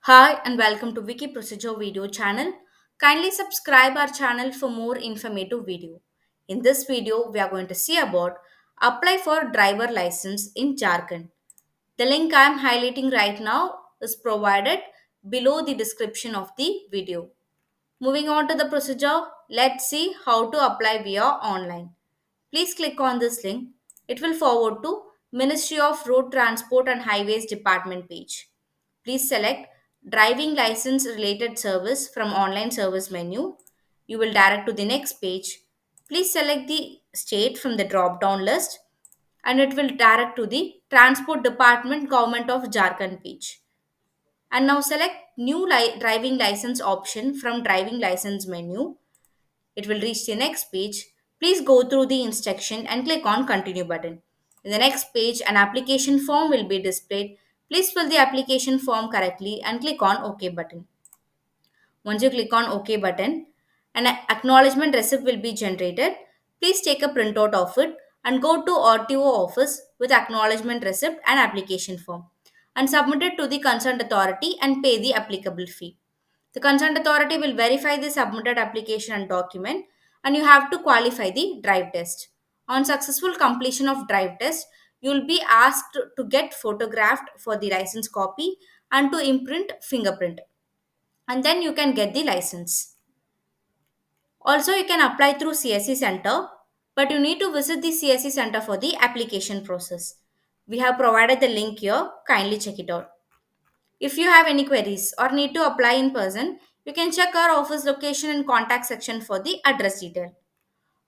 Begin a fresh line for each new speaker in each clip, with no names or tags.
Hi and welcome to Wiki Procedure video channel. Kindly subscribe our channel for more informative video. In this video, we are going to see about apply for driver license in Jharkhand. The link I am highlighting right now is provided below the description of the video. Moving on to the procedure, let's see how to apply via online. Please click on this link. It will forward to Ministry of Road Transport and Highways Department page. Please select driving license related service from online service menu. You will direct to the next page. Please select the state from the drop down list and it will direct to the Transport Department Government of Jharkhand page. And now select new driving license option from driving license menu. It will reach the next page. Please go through the instruction and click on continue button. In the next page, an application form will be displayed. Please fill the application form correctly and click on OK button. Once you click on OK button, an acknowledgement receipt will be generated. Please take a printout of it and go to RTO office with acknowledgement receipt and application form and submit it to the concerned authority and pay the applicable fee. The concerned authority will verify the submitted application and document and you have to qualify the drive test. On successful completion of drive test, you will be asked to get photographed for the license copy and to imprint fingerprint and then you can get the license. Also, you can apply through CSC Center, but you need to visit the CSC Center for the application process. We have provided the link here, kindly check it out. If you have any queries or need to apply in person, you can check our office location and contact section for the address detail.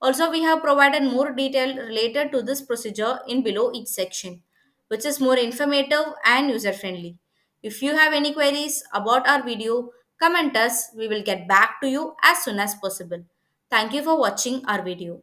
Also, we have provided more detail related to this procedure in below each section, which is more informative and user friendly. If you have any queries about our video, comment us. We will get back to you as soon as possible. Thank you for watching our video.